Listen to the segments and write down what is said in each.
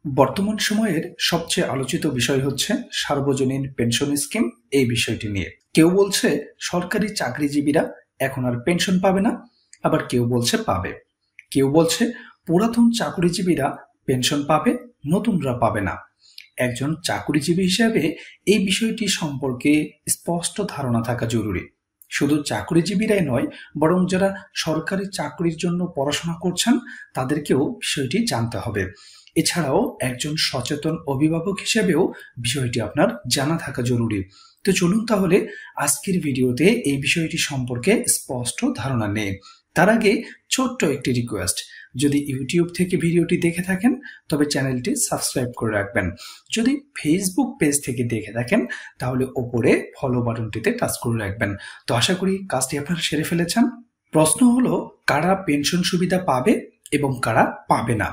বর্তমান সময়ের সবচেয়ে আলোচিত বিষয় হচ্ছে সার্বজনীন পেনশন স্কিম। এই বিষয়টি নিয়ে কেউ বলছে সরকারি চাকরিজীবীরা এখন আর পেনশন পাবে না, আবার কেউ বলছে পাবে। কেউ বলছে পুরাতন চাকরিজীবীরা পেনশন পাবে, নতুনরা পাবে না। একজন চাকরিজীবী হিসেবে এই বিষয়টি সম্পর্কে স্পষ্ট ধারণা থাকা জরুরি। শুধু চাকরিজীবীরাই নয়, বরং যারা সরকারি চাকরির জন্য পড়াশোনা করছেন তাদেরকেও বিষয়টি জানতে হবে। এছাড়াও একজন সচেতন অভিভাবক হিসেবেও বিষয়টি আপনার জানা থাকা জরুরি। তো চলুন তাহলে আজকের ভিডিওতে এই বিষয়টি সম্পর্কে স্পষ্ট ধারণা নেই। তার আগে ছোট্ট একটি রিকোয়েস্ট, যদি ইউটিউব থেকে ভিডিওটি দেখে থাকেন তবে চ্যানেলটি সাবস্ক্রাইব করে রাখবেন। যদি ফেসবুক পেজ থেকে দেখে থাকেন তাহলে ওপরে ফলো বাটনটিতে টাচ করে রাখবেন। তো আশা করি কাজটি আপনারা সেরে ফেলেছেন। প্রশ্ন হলো, কারা পেনশন সুবিধা পাবে এবং কারা পাবে না।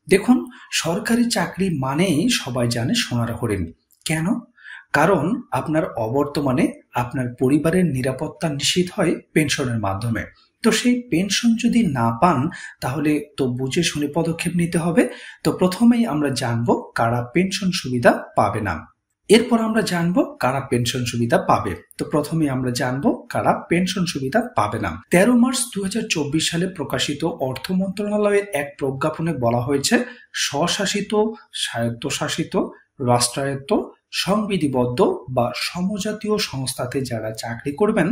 দেখুন, সরকারি চাকরি মানেই সবাই জানে সোনার হরিণ। কেন? কারণ আপনার অবর্তমানে আপনার পরিবারের নিরাপত্তা নিশ্চিত হয় পেনশনের মাধ্যমে। তো সেই পেনশন যদি না পান তাহলে তো বুঝে শুনে পদক্ষেপ নিতে হবে। তো প্রথমেই আমরা জানবো কারা পেনশন সুবিধা পাবে না, এরপর আমরা জানবো কারা পেনশন সুবিধা পাবে। তো প্রথমে আমরা জানবো কারা পেনশন সুবিধা পাবে না। 13 মার্চ 2024 সালে প্রকাশিত অর্থ মন্ত্রণালয়ের এক প্রজ্ঞাপনে বলা হয়েছে, স্বশাসিত, স্বায়ত্তশাসিত, রাষ্ট্রায়ত্ত, সংবিধিবদ্ধ বা সমজাতীয় সংস্থাতে যারা চাকরি করবেন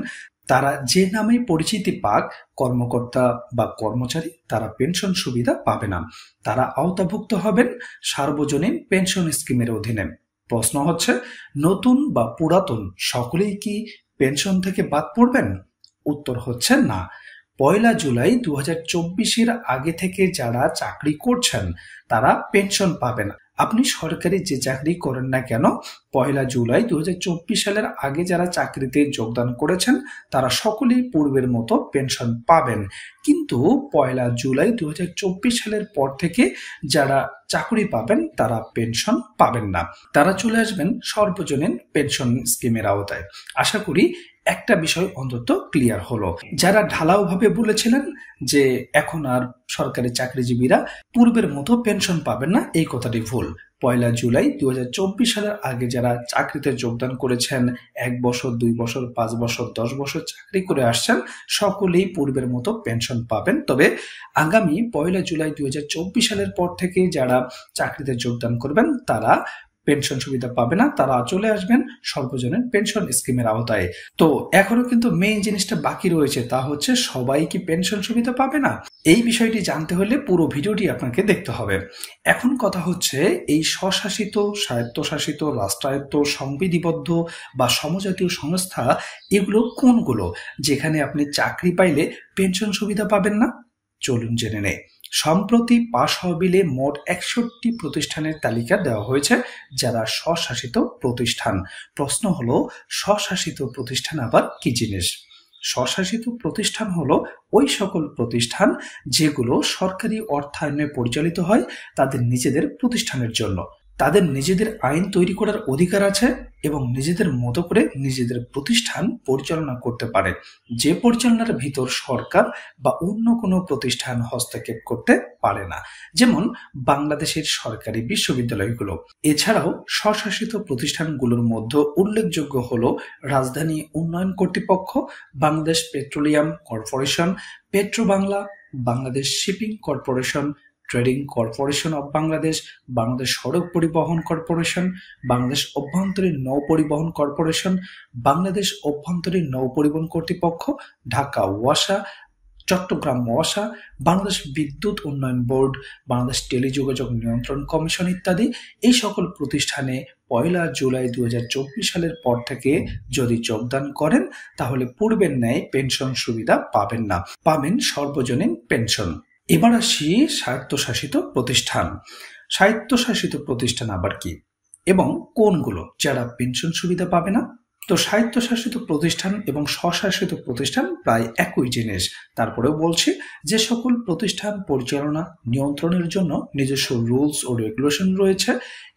তারা যে নামে পরিচিতি পাক, কর্মকর্তা বা কর্মচারী, তারা পেনশন সুবিধা পাবে না। তারা আওতাভুক্ত হবেন সার্বজনীন পেনশন স্কিমের অধীনে। প্রশ্ন হচ্ছে, নতুন বা পুরাতন সকলেই কি পেনশন থেকে বাদ পড়বেন? উত্তর হচ্ছে না। 1 জুলাই 2024 আগে থেকে যারা চাকরি করছেন তারা পেনশন পাবে না। আপনি সরকারি যে চাকরি করেন না কেন, 1 জুলাই 2024 সালের আগে যারা চাকরিতে যোগদান করেছেন তারা সকলেই পূর্বের মতো পেনশন পাবেন। কিন্তু 1 জুলাই 2024 সালের পর থেকে যারা চাকরি পাবেন তারা পেনশন পাবেন না। তারা চলে আসবেন সর্বজনীন পেনশন স্কিমের আওতায়। আশা করি একটা বিষয় অন্তত ক্লিয়ার হলো। যারা ঢালাওভাবে বলেছিলেন যে এখন আর সরকারি চাকরিজীবীরা পূর্বের মতো পেনশন পাবেন না, এই কথাটি ভুল। 1 জুলাই 2024 সালের আগে যারা চাকরিতে যোগদান করেছেন, 1 বছর, 2 বছর, 5 বছর, 10 বছর চাকরি করে আসছেন, সকলেই পূর্বের মতো পেনশন পাবেন। তবে আগামী 1 জুলাই 2024 সালের পর থেকে যারা চাকরিতে যোগদান করবেন তারা পেনশন সুবিধা পাবে না, তারা চলে আসবেন সর্বজনীন পেনশন স্কিমের আওতায়। তো এখনো কিন্তু মেইন জিনিসটা বাকি রয়েছে, তা হচ্ছে সবাই কি পেনশন সুবিধা পাবে না? এই বিষয়টি জানতে হলে পুরো ভিডিওটি আপনাকে দেখতে হবে। এখন কথা হচ্ছে, এই স্বশাসিত, স্বায়ত্তশাসিত, রাষ্ট্রায়ত্ত, সংবিধিবদ্ধ বা সমজাতীয় সংস্থা এগুলো কোনগুলো যেখানে আপনি চাকরি পাইলে পেনশন সুবিধা পাবেন না? চলুন জেনে নেই। সম্প্রতি পাশ হওয়া বিলে মোট 61টি প্রতিষ্ঠানের তালিকা দেওয়া হয়েছে যারা স্বশাসিত প্রতিষ্ঠান। প্রশ্ন হলো, স্বশাসিত প্রতিষ্ঠান আবার কি জিনিস? স্বশাসিত প্রতিষ্ঠান হলো ওই সকল প্রতিষ্ঠান যেগুলো সরকারি অর্থায়নে পরিচালিত হয় তাদের নিজেদের প্রতিষ্ঠানের জন্য। তাদের নিজেদের আইন তৈরি করার অধিকার আছে এবং নিজেদের মতো করে নিজেদের প্রতিষ্ঠান পরিচালনা করতে পারে, যে পরিচালনার ভিতর সরকার বা অন্য কোনো প্রতিষ্ঠান হস্তক্ষেপ করতে পারে না, যেমন বাংলাদেশের সরকারি বিশ্ববিদ্যালয়গুলো। এছাড়াও স্বশাসিত প্রতিষ্ঠানগুলোর মধ্যে উল্লেখযোগ্য হলো রাজধানী উন্নয়ন কর্তৃপক্ষ, Bangladesh petroleum corporation, petro Bangla, Bangladesh shipping corporation, trading corporation of Bangladesh, Bangladesh সড়ক পরিবহন কর্পোরেশন, বাংলাদেশ অভ্যন্তরীণ নৌ পরিবহন কর্পোরেশন, বাংলাদেশ অভ্যন্তরীণ নৌ পরিবহন কর্তৃপক্ষ, ঢাকা ওয়াসা, চট্টগ্রাম ওয়াসা, বাংলাদেশ বিদ্যুৎ উন্নয়ন বোর্ড, বাংলাদেশ টেলিযোগাযোগ নিয়ন্ত্রণ কমিশন ইত্যাদি। এই সকল প্রতিষ্ঠানে 1 জুলাই 2024 সালের পর থেকে যদি যোগদান করেন তাহলে পূর্বের ন্যায় পেনশন সুবিধা পাবেন না, পাবেন সর্বজনীন পেনশন। এবার আসি স্বায়ত্তশাসিত প্রতিষ্ঠান। স্বায়ত্তশাসিত প্রতিষ্ঠান আবার কি এবং কোনগুলো যারা পেনশন সুবিধা পাবে না? তো স্বায়ত্তশাসিত প্রতিষ্ঠান এবং স্বশাসিত প্রতিষ্ঠান প্রায় একই জিনিস। তারপরেও বলছি, যে সকল প্রতিষ্ঠান পরিচালনা নিয়ন্ত্রণের জন্য নিজস্ব রুলস ও রেগুলেশন রয়েছে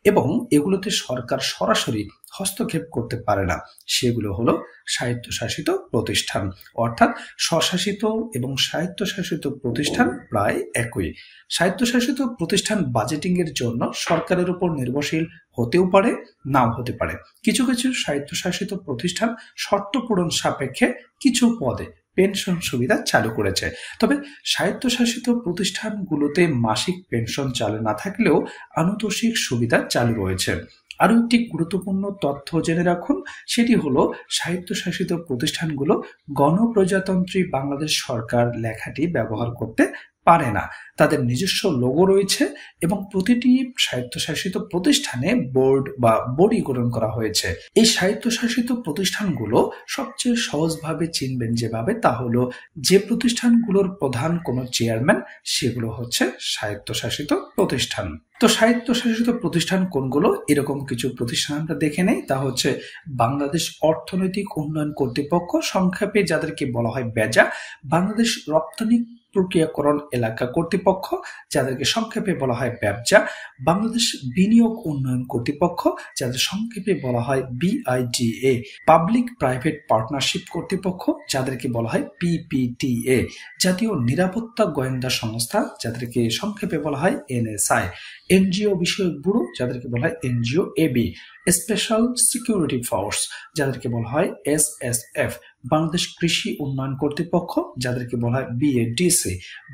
এবং এগুলোতে সরকার সরাসরি হস্তক্ষেপ করতে পারে না, সেগুলো হলো স্বায়ত্তশাসিত প্রতিষ্ঠান। অর্থাৎ স্বশাসিত এবং স্বায়ত্তশাসিত প্রতিষ্ঠান প্রায় একই। স্বায়ত্তশাসিত প্রতিষ্ঠান বাজেটিং এর জন্য সরকারের উপর নির্ভরশীল হতেও পারে, নাও হতে পারে। কিছু কিছু স্বায়ত্তশাসিত প্রতিষ্ঠান শর্ত পূরণ সাপেক্ষে কিছু পদে পেনশন সুবিধা চালু করেছে। তবে স্বায়ত্তশাসিত প্রতিষ্ঠানগুলোতে মাসিক পেনশন চালু না থাকলেও আনুতোষিক সুবিধা চালু রয়েছে। আরও একটি গুরুত্বপূর্ণ তথ্য জেনে রাখুন, সেটি হলো স্বায়ত্তশাসিত প্রতিষ্ঠানগুলো গণপ্রজাতন্ত্রী বাংলাদেশ সরকার লেখাটি ব্যবহার করতে পারে না। তাদের নিজস্ব লোগো রয়েছে এবং প্রতিটি স্বায়ত্তশাসিত প্রতিষ্ঠানে বোর্ড বা বডি গঠন করা হয়েছে। এই স্বায়ত্তশাসিত প্রতিষ্ঠানগুলো সবচেয়ে সহজভাবে চিনবেন যেভাবে, তা হলো যে প্রতিষ্ঠানগুলোর প্রধান কোনো চেয়ারম্যান, সেগুলো হচ্ছে স্বায়ত্তশাসিত প্রতিষ্ঠান। তো স্বায়ত্তশাসিত প্রতিষ্ঠান কোনগুলো, এরকম কিছু প্রতিষ্ঠান আমরা দেখে নেই। তা হচ্ছে বাংলাদেশ অর্থনৈতিক উন্নয়ন কর্তৃপক্ষ, সংক্ষেপে যাদেরকে বলা হয় বেজা, বাংলাদেশ রপ্তানি প্রক্রিয়াকরণ এলাকা কর্তৃপক্ষ, যাদেরকে সংক্ষেপে বলা হয় ব্যবজা, বাংলাদেশ বিনিয়োগ উন্নয়ন কর্তৃপক্ষ, যাদের সংক্ষেপে বলা হয় BIDA, পাবলিক প্রাইভেট পার্টনারশিপ কর্তৃপক্ষ, যাদেরকে বলা হয় PPTA, জাতীয় নিরাপত্তা গোয়েন্দা সংস্থা, যাদেরকে সংক্ষেপে বলা হয় NSI, NGO বিষয়ক ব্যুরো, যাদেরকে বলা হয় NGOAB, স্পেশাল সিকিউরিটি ফোর্স, যাদেরকে বলা হয় SSF, বাংলাদেশ কৃষি উন্নয়ন কর্তৃপক্ষ, যাদেরকে বলা হয় BADC,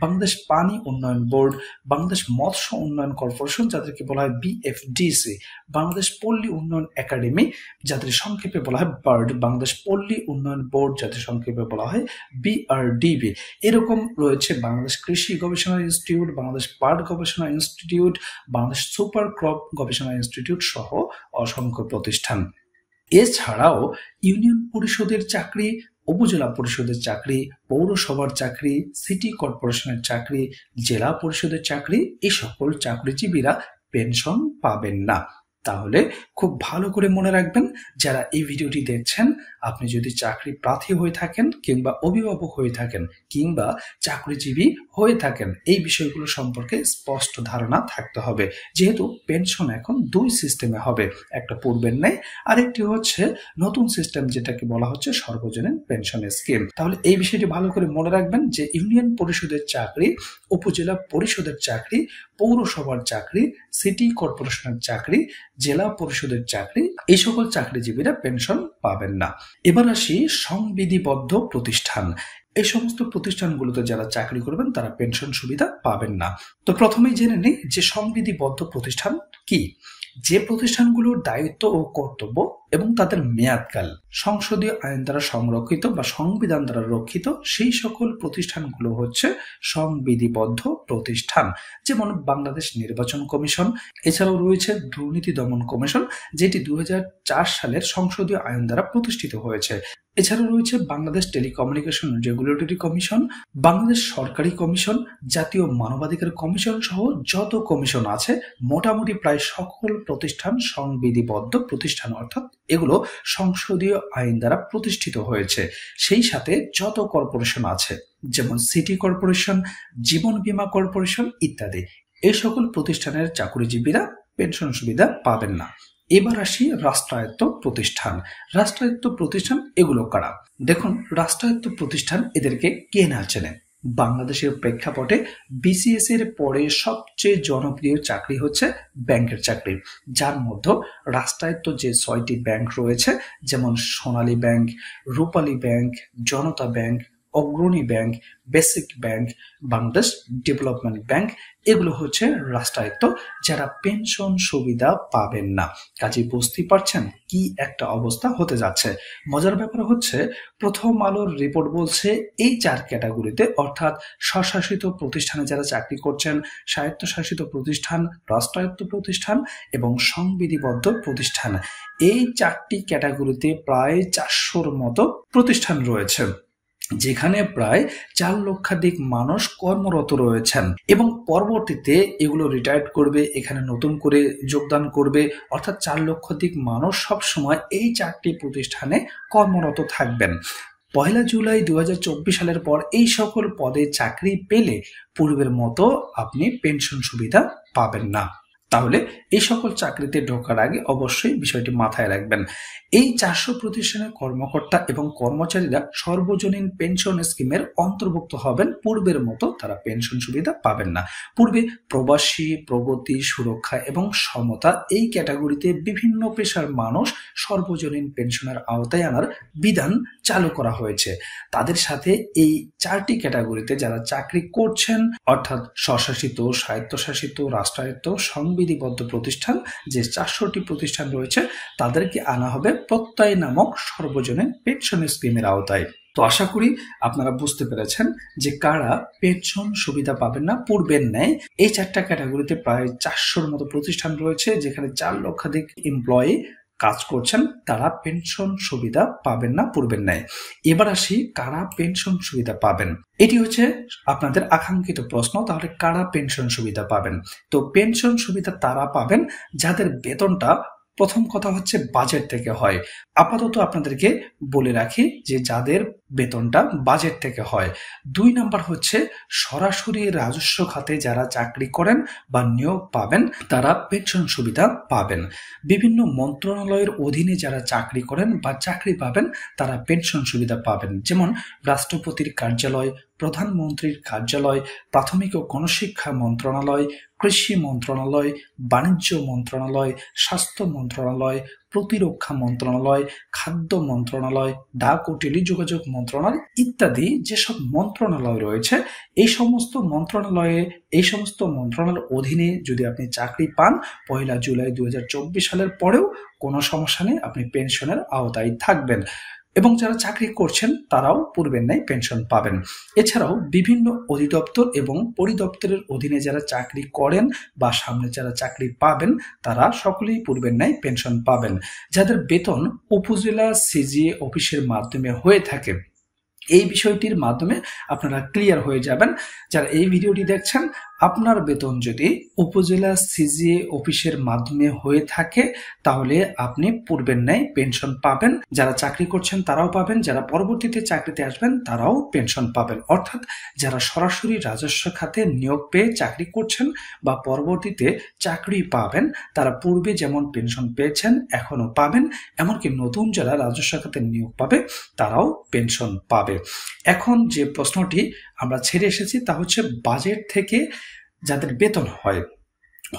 বাংলাদেশ পানি উন্নয়ন বোর্ড, বাংলাদেশ মৎস্য উন্নয়ন কর্পোরেশন, যাদেরকে বলা হয় BFDC, বাংলাদেশ পল্লী উন্নয়ন একাডেমি, যাদের সংক্ষেপে বলা হয় বার্ড, বাংলাদেশ পল্লী উন্নয়ন বোর্ড, যাদের সংক্ষেপে বলা হয় BRDB। এরকম রয়েছে বাংলাদেশ কৃষি গবেষণা ইনস্টিটিউট, বাংলাদেশ পাট গবেষণা ইনস্টিটিউট, বাংলাদেশ সুপার ক্রপ গবেষণা ইনস্টিটিউট সহ অসংখ্য প্রতিষ্ঠান। এছাড়াও ইউনিয়ন পরিষদের চাকরি, উপজেলা পরিষদের চাকরি, পৌরসভার চাকরি, সিটি কর্পোরেশনের চাকরি, জেলা পরিষদের চাকরি, এই সকল চাকরিজীবীরা পেনশন পাবেন না। তাহলে খুব ভালো করে মনে রাখবেন, যারা এই ভিডিওটি দেখছেন, আপনি যদি চাকরি প্রার্থী হয়ে থাকেন কিংবা অভিভাবক হয়ে থাকেন কিংবা চাকরিজীবী হয়ে থাকেন, এই বিষয়গুলো সম্পর্কে স্পষ্ট ধারণা থাকতে হবে। যেহেতু পেনশন এখন দুই সিস্টেমে হবে, একটা পূর্বের ন্যায়, আরেকটি হচ্ছে নতুন সিস্টেম, যেটাকে বলা হচ্ছে সর্বজনীন পেনশন স্কিম। তাহলে এই বিষয়টি ভালো করে মনে রাখবেন যে ইউনিয়ন পরিষদের চাকরি, উপজেলা পরিষদের চাকরি, পৌরসভার চাকরি, সিটি কর্পোরেশনের চাকরি, জেলা পরিষদের চাকরি, এই সকল চাকরিজীবীরা পেনশন পাবেন না। এবার আসি সংবিধিবদ্ধ প্রতিষ্ঠান। এই সমস্ত প্রতিষ্ঠানগুলোতে যারা চাকরি করবেন তারা পেনশন সুবিধা পাবেন না। তো প্রথমেই জেনে নিই যে সংবিধিবদ্ধ প্রতিষ্ঠান কি। যে প্রতিষ্ঠানগুলোর দায়িত্ব ও কর্তব্য এবং তাদের মেয়াদকাল সংসদীয় আইন দ্বারা সংরক্ষিত বা সংবিধান দ্বারা রক্ষিত, সেই সকল প্রতিষ্ঠানগুলো হচ্ছে সংবিধিবদ্ধ প্রতিষ্ঠান। যেমন বাংলাদেশ নির্বাচন কমিশন, এছাড়াও রয়েছে দুর্নীতি দমন কমিশন, যেটি 2004 সালের সংসদীয় আইন দ্বারা প্রতিষ্ঠিত হয়েছে। এছাড়া রয়েছে Bangladesh telecommunication regulatory commission, Bangladesh সরকারি কমিশন, জাতীয় মানবাধিকার কমিশন সহ যত কমিশন আছে, মোটামুটি প্রায় সকল প্রতিষ্ঠান সংবিধিবদ্ধ প্রতিষ্ঠান, অর্থাৎ এগুলো সংসদীয় আইন দ্বারা প্রতিষ্ঠিত হয়েছে। সেই সাথে যত কর্পোরেশন আছে, যেমন সিটি কর্পোরেশন, জীবন বীমা কর্পোরেশন ইত্যাদি, এই সকল প্রতিষ্ঠানের চাকরিজীবীরা পেনশন সুবিধা পাবেন না। এবার আসি রাষ্ট্রায়ত্ত প্রতিষ্ঠান। রাষ্ট্রায়ত্ত প্রতিষ্ঠান এগুলো কারা? দেখুন, রাষ্ট্রায়ত্ত প্রতিষ্ঠান এদেরকে কে না চেনে। বাংলাদেশের প্রেক্ষাপটে BCS এর পরে সবচেয়ে জনপ্রিয় চাকরি হচ্ছে ব্যাংকের চাকরি, যার মধ্যে রাষ্ট্রায়ত্ত যে 6টি ব্যাংক রয়েছে, যেমন সোনালী ব্যাংক, রূপালী ব্যাংক, জনতা ব্যাংক, অগ্রণী bank, basic bank, Bangladesh development bank, এগুলো হচ্ছে রাষ্ট্রায়ত্ত, যারা পেনশন সুবিধা পাবেন না। কাজে বুঝতেই পারছেন কি একটা অবস্থা হতে যাচ্ছে। মজার ব্যাপার হচ্ছে, প্রথম আলোর রিপোর্ট বলছে এই 4 ক্যাটাগরিতে, অর্থাৎ স্বশাসিত প্রতিষ্ঠানে যারা চাকরি করছেন, স্বায়ত্তশাসিত প্রতিষ্ঠান, রাষ্ট্রায়ত্ত প্রতিষ্ঠান এবং সংবিধিবদ্ধ প্রতিষ্ঠান, এই 4টি ক্যাটাগরিতে প্রায় 400-র মতো প্রতিষ্ঠান রয়েছে, যেখানে প্রায় 4 লক্ষাধিক মানুষ কর্মরত রয়েছেন এবং পরবর্তীতে এগুলো রিটায়ার্ড করবে, এখানে নতুন করে যোগদান করবে, অর্থাৎ 4 লক্ষাধিক মানুষ সবসময় এই 4টি প্রতিষ্ঠানে কর্মরত থাকবেন। 1 জুলাই 2024 সালের পর এই সকল পদে চাকরি পেলে পূর্বের মতো আপনি পেনশন সুবিধা পাবেন না। তাহলে এই সকল চাকরিতে ঢোকার আগে অবশ্যই বিষয়টি মাথায় রাখবেন। এই 400 প্রতিষ্ঠানের কর্মকর্তা এবং কর্মচারীরা সর্বজনীন পেনশন স্কিমের অন্তর্ভুক্ত হবেন। পূর্বের মতো তারা পেনশন সুবিধা পাবেন না। পূর্বে প্রবাসী, প্রগতি, সুরক্ষা এবং সমতা এই ক্যাটাগরিতে বিভিন্ন পেশার মানুষ সর্বজনীন পেনশনের আওতায় আনার বিধান চালু করা হয়েছে। তাদের সাথে এই 4টি ক্যাটাগরিতে যারা চাকরি করছেন, অর্থাৎ স্বশাসিত, স্বায়ত্তশাসিত, রাষ্ট্রায়ত্ত, সংবিধিবদ্ধ প্রতিষ্ঠান, যে 400টি প্রতিষ্ঠান রয়েছে তাদেরকে আনা হবে প্রত্যয় নামক সর্বজনীন পেনশন স্কিমের আওতায়। তো আশা করি আপনারা বুঝতে পেরেছেন যে কারা পেনশন সুবিধা পাবেন না পূর্বের ন্যায়। এই 4টা ক্যাটাগরিতে প্রায় 400-র মতো প্রতিষ্ঠান রয়েছে, যেখানে 4 লক্ষাধিক এমপ্লয়ি কাজ করছেন, তারা পেনশন সুবিধা পাবেন না পূর্বের ন্যায়। এবার আসি কারা পেনশন সুবিধা পাবেন। এটি হচ্ছে আপনাদের আকাঙ্ক্ষিত প্রশ্ন, তাহলে কারা পেনশন সুবিধা পাবেন? তো পেনশন সুবিধা তারা পাবেন যাদের বেতনটা, প্রথম কথা হচ্ছে, বাজেট থেকে হয়। আপাতত আপনাদেরকে বলে রাখি যে যাদের বেতনটা বাজেট থেকে হয়। 2 নাম্বার হচ্ছে সরাসরি রাজস্ব খাতে যারা চাকরি করেন বা নিয়োগ পাবেন তারা পেনশন সুবিধা পাবেন। বিভিন্ন মন্ত্রণালয়ের অধীনে যারা চাকরি করেন বা চাকরি পাবেন তারা পেনশন সুবিধা পাবেন, যেমন রাষ্ট্রপতির কার্যালয়, প্রধানমন্ত্রীর কার্যালয়, প্রাথমিক ও গণশিক্ষা মন্ত্রণালয়, কৃষি মন্ত্রণালয়, বাণিজ্য মন্ত্রণালয়, স্বাস্থ্য মন্ত্রণালয়, প্রতিরক্ষা মন্ত্রণালয়, খাদ্য মন্ত্রণালয়, ডাক ও টেলিযোগাযোগ মন্ত্রণালয় ইত্যাদি যেসব মন্ত্রণালয় রয়েছে, এই সমস্ত মন্ত্রণালয়ের অধীনে যদি আপনি চাকরি পান 1 জুলাই 2024 সালের পরেও কোনো সমস্যা নেই, আপনি পেনশনের আওতায় থাকবেন। এবং যারা চাকরি করছেন তারাও পূর্বের ন্যায় পেনশন পাবেন। এছাড়াও বিভিন্ন অধিদপ্তর এবং পরিদপ্তরের অধীনে যারা চাকরি করেন বা সামনে যারা চাকরি পাবেন তারা সকলেই পূর্বের ন্যায় পেনশন পাবেন। যাদের বেতন উপজেলা সিজিএ অফিসের মাধ্যমে হয়ে থাকে, এই বিষয়টির মাধ্যমে আপনারা ক্লিয়ার হয়ে যাবেন। যারা এই ভিডিওটি দেখছেন, আপনার বেতন যদি উপজেলা সিজিএ অফিসের মাধ্যমে হয়ে থাকে তাহলে আপনি পূর্বের ন্যায় পেনশন পাবেন। যারা চাকরি করছেন তারাও পাবেন, যারা পরবর্তীতে চাকরিতে আসবেন তারাও পেনশন পাবেন। অর্থাৎ যারা সরাসরি রাজস্ব খাতে নিয়োগ পেয়ে চাকরি করছেন বা পরবর্তীতে চাকরি পাবেন তারা পূর্বে যেমন পেনশন পেয়েছেন এখনো পাবেন, এমনকি নতুন যারা রাজস্ব খাতে নিয়োগ পাবে তারাও পেনশন পাবে। এখন যে প্রশ্নটি আমরা ছেড়ে এসেছি তা হচ্ছে বাজেট থেকে যাদের বেতন হয়।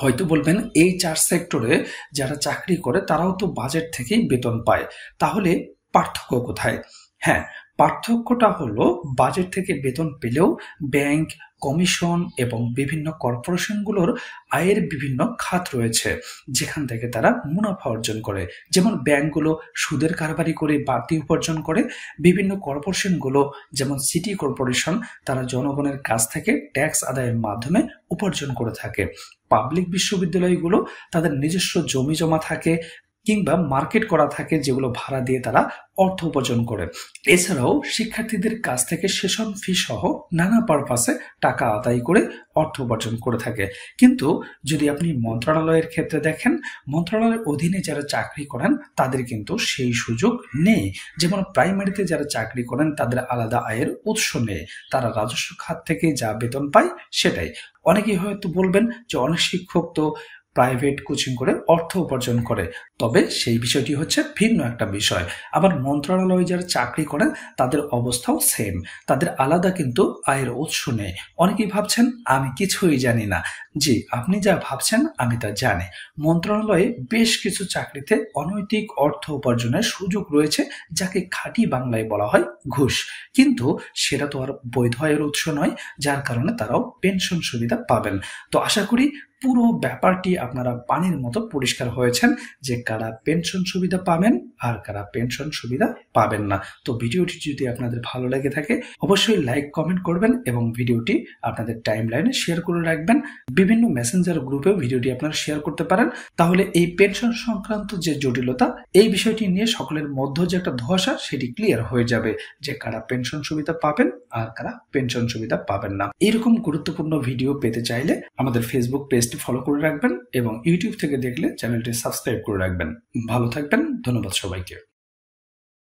হয়তো বলবেন এই 4 সেক্টরে যারা চাকরি করে তারাও তো বাজেট থেকেই বেতন পায়, তাহলে পার্থক্য কোথায়? হ্যাঁ, পার্থক্যটা হলো বাজেট থেকে বেতন পেলেও ব্যাংক, কমিশন এবং বিভিন্ন কর্পোরেশনগুলোর আয়ের বিভিন্ন খাত রয়েছে যেখান থেকে তারা মুনাফা অর্জন করে। যেমন ব্যাংকগুলো সুদের কারবারি করে বাড়তি উপার্জন করে, বিভিন্ন কর্পোরেশনগুলো যেমন সিটি কর্পোরেশন তারা জনগণের কাছ থেকে ট্যাক্স আদায়ের মাধ্যমে উপার্জন করে থাকে। পাবলিক বিশ্ববিদ্যালয়গুলো তাদের নিজস্ব জমি জমা থাকে কিংবা মার্কেট করা থাকে যেগুলো ভাড়া দিয়ে তারা অর্থ উপার্জন করে। এছাড়াও শিক্ষার্থীদের কাছ থেকে সেশন ফি সহ নানা পারপাসে টাকা আদায় করে অর্থ উপার্জন করে থাকে। কিন্তু যদি আপনি মন্ত্রণালয়ের ক্ষেত্রে দেখেন, মন্ত্রণালয়ের অধীনে যারা চাকরি করেন তাদের কিন্তু সেই সুযোগ নেই। যেমন প্রাইমারিতে যারা চাকরি করেন তাদের আলাদা আয়ের উৎস নেই, তারা রাজস্ব খাত থেকে যা বেতন পায় সেটাই। অনেকেই হয়তো বলবেন যে অনেক শিক্ষক তো প্রাইভেট কোচিং করে অর্থ উপার্জন করে, তবে সেই বিষয়টি হচ্ছে ভিন্ন একটা বিষয়। আবার মন্ত্রণালয়ে যারা চাকরি করেন তাদের অবস্থাও সেম, তাদের আলাদা কিন্তু আয়ের উৎস নেই। অনেকেই ভাবছেন আমি কিছুই জানি না। জি, আপনি যা ভাবছেন আমি তা জানি। মন্ত্রণালয়ে বেশ কিছু চাকরিতে অনৈতিক অর্থ উপার্জনের সুযোগ রয়েছে, যাকে খাঁটি বাংলায় বলা হয় ঘুষ। কিন্তু সেটা তো আর বৈধ আয়ের উৎস নয়, যার কারণে তারাও পেনশন সুবিধা পাবেন। তো আশা করি পুরো ব্যাপারটি আপনারা পানির মতো পরিষ্কার হয়েছেন যে কারা পেনশন সুবিধা পাবেন আর কারা পেনশন সুবিধা পাবেন না। তো ভিডিওটি যদি আপনাদের ভালো লেগে থাকে অবশ্যই লাইক, কমেন্ট করবেন এবং ভিডিওটি আপনাদের টাইমলাইনে শেয়ার করে রাখবেন। বিভিন্ন মেসেঞ্জার গ্রুপেও ভিডিওটি আপনারা শেয়ার করতে পারেন। তাহলে এই পেনশন সংক্রান্ত যে জটিলতা, এই বিষয়টি নিয়ে সকলের মধ্যে যে একটা ধোঁয়াশা সেটি ক্লিয়ার হয়ে যাবে যে কারা পেনশন সুবিধা পাবেন আর কারা পেনশন সুবিধা পাবেন না। এরকম গুরুত্বপূর্ণ ভিডিও পেতে চাইলে আমাদের ফেসবুক পেজটি ফলো করে রাখবেন এবং ইউটিউব থেকে দেখলে চ্যানেলটি সাবস্ক্রাইব করে রাখবেন। ভালো থাকবেন, ধন্যবাদ সবাইকে।